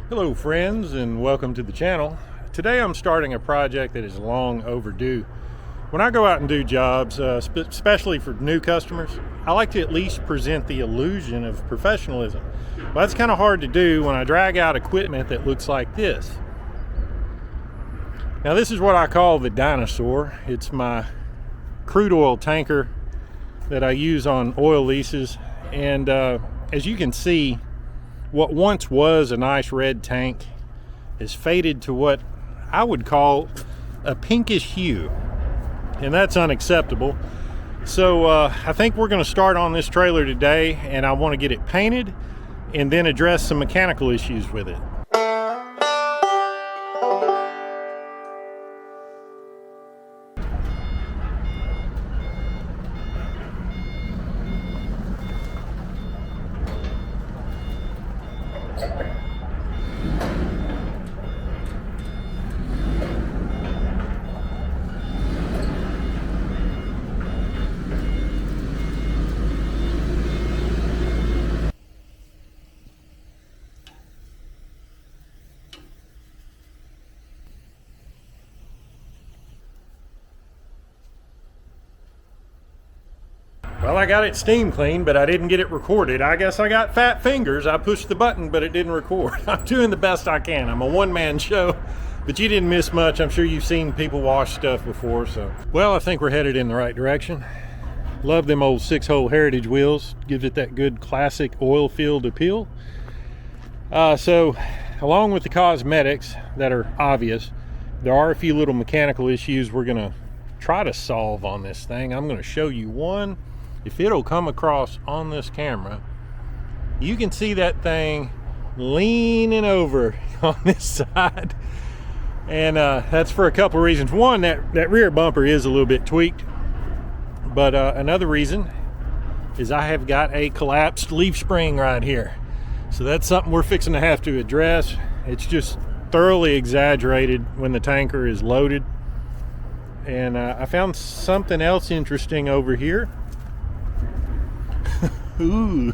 Hello friends, and welcome to the channel. Today I'm starting a project that is long overdue. When I go out and do jobs, especially for new customers, I like to at least present the illusion of professionalism. Well, that's kind of hard to do when I drag out equipment that looks like this. Now this is what I call the dinosaur. It's my crude oil tanker that I use on oil leases, and as you can see, what once was a nice red tank is faded to what I would call a pinkish hue, and that's unacceptable. So I think we're going to start on this trailer today, and I want to get it painted and then address some mechanical issues with it. Well, I got it steam cleaned, but I didn't get it recorded. I guess I got fat fingers. I pushed the button, but it didn't record. I'm doing the best I can. I'm a one-man show, but you didn't miss much. I'm sure you've seen people wash stuff before, so. Well, I think we're headed in the right direction. Love them old 6-hole Heritage wheels. Gives it that good classic oil field appeal. So, along with the cosmetics that are obvious, there are a few little mechanical issues we're gonna try to solve on this thing. I'm gonna show you one. If it'll come across on this camera, you can see that thing leaning over on this side, and that's for a couple reasons. One, that rear bumper is a little bit tweaked, but another reason is I have got a collapsed leaf spring right here, so that's something we're fixing to have to address. It's just thoroughly exaggerated when the tanker is loaded. And I found something else interesting over here. Ooh,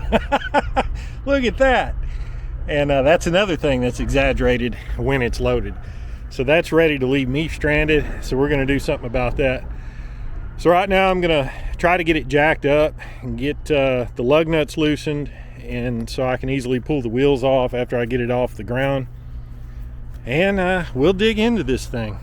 look at that. And that's another thing that's exaggerated when it's loaded. So that's ready to leave me stranded. So we're going to do something about that. So right now I'm going to try to get it jacked up and get the lug nuts loosened, and so I can easily pull the wheels off after I get it off the ground. And we'll dig into this thing.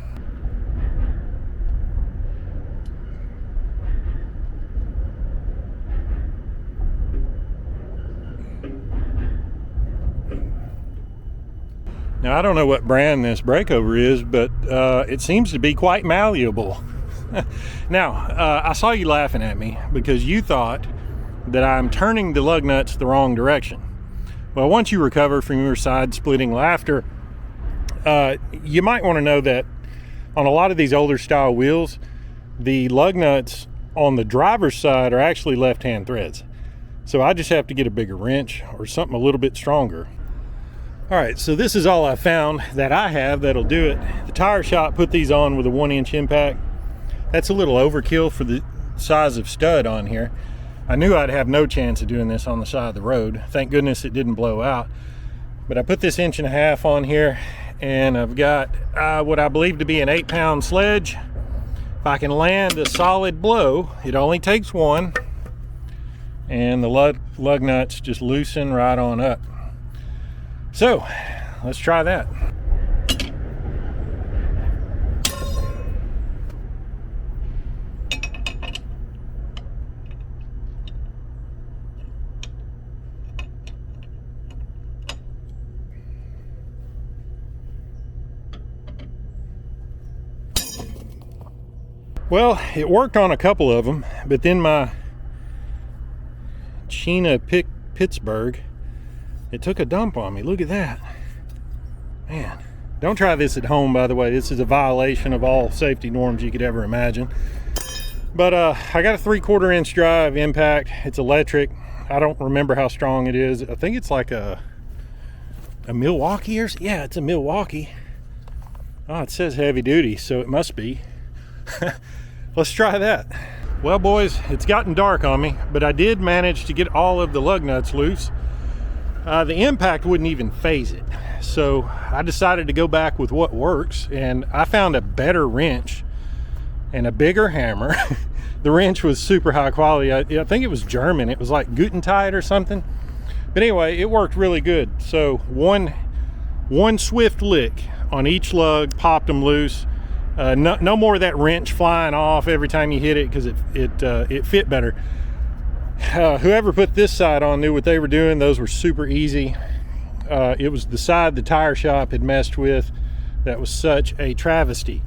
Now, I don't know what brand this breakover is, but it seems to be quite malleable. Now, I saw you laughing at me because you thought that I'm turning the lug nuts the wrong direction. Well, once you recover from your side-splitting laughter, you might want to know that on a lot of these older style wheels, the lug nuts on the driver's side are actually left-hand threads. So I just have to get a bigger wrench or something a little bit stronger. All right, so this is all I found that I have that'll do it. The tire shop put these on with a 1-inch impact. That's a little overkill for the size of stud on here. I knew I'd have no chance of doing this on the side of the road. Thank goodness it didn't blow out. But I put this 1.5 inches on here, and I've got what I believe to be an 8-pound sledge. If I can land a solid blow, it only takes one, and the lug nuts just loosen right on up. So, let's try that. Well, it worked on a couple of them, but then my Pittsburgh, it took a dump on me. Look at that. Man, don't try this at home, by the way. This is a violation of all safety norms you could ever imagine. But I got a 3/4 inch drive impact. It's electric. I don't remember how strong it is. I think it's like a Milwaukee or yeah, it's a Milwaukee. Oh, it says heavy duty, so it must be. Let's try that. Well, boys, it's gotten dark on me, but I did manage to get all of the lug nuts loose. the impact wouldn't even phase it. So I decided to go back with what works, and I found a better wrench and a bigger hammer. The wrench was super high quality. I think it was German. It was like Gooseneck or something. But anyway, it worked really good. So one swift lick on each lug popped them loose. No more of that wrench flying off every time you hit it, because it fit better. Whoever put this side on knew what they were doing. Those were super easy. It was the side the tire shop had messed with that was such a travesty.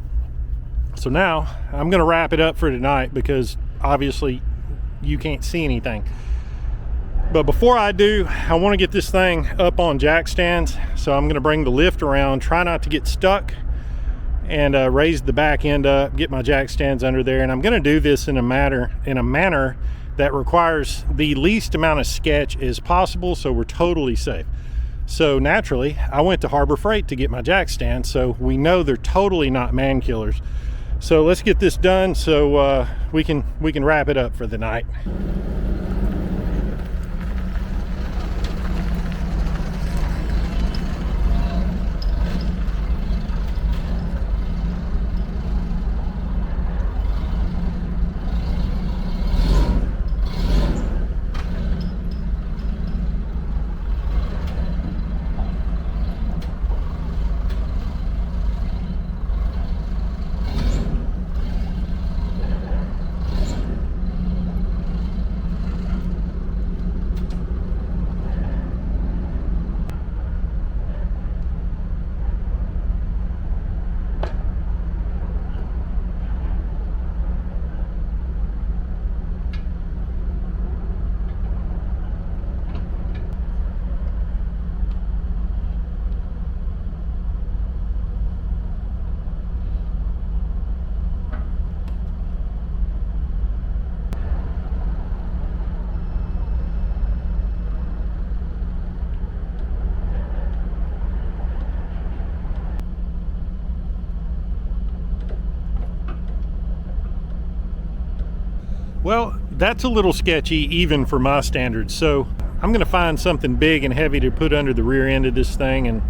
So now I'm going to wrap it up for tonight, because obviously you can't see anything. But before I do, I want to get this thing up on jack stands. So I'm going to bring the lift around, try not to get stuck, and raise the back end up, get my jack stands under there. And I'm going to do this in a manner that requires the least amount of sketch as possible, so we're totally safe. So naturally, I went to Harbor Freight to get my jack stands, so we know they're totally not man killers. So let's get this done so we can wrap it up for the night. Well, that's a little sketchy even for my standards, so I'm going to find something big and heavy to put under the rear end of this thing, and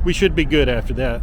we should be good after that.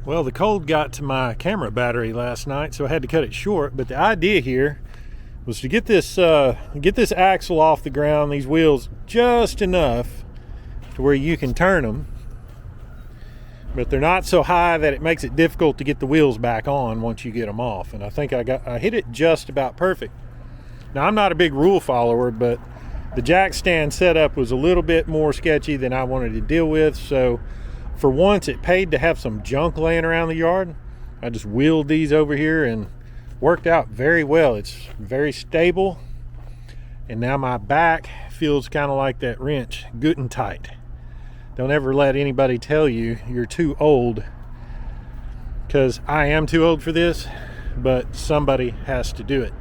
Well, the cold got to my camera battery last night, so I had to cut it short. But the idea here was to get this axle off the ground, these wheels just enough to where you can turn them, but they're not so high that it makes it difficult to get the wheels back on once you get them off. And I think I hit it just about perfect. Now, I'm not a big rule follower, but the jack stand setup was a little bit more sketchy than I wanted to deal with, so for once it paid to have some junk laying around the yard. I just wheeled these over here and worked out very well. It's very stable, and now my back feels kind of like that wrench, good and tight. Don't ever let anybody tell you you're too old, because I am too old for this, but somebody has to do it.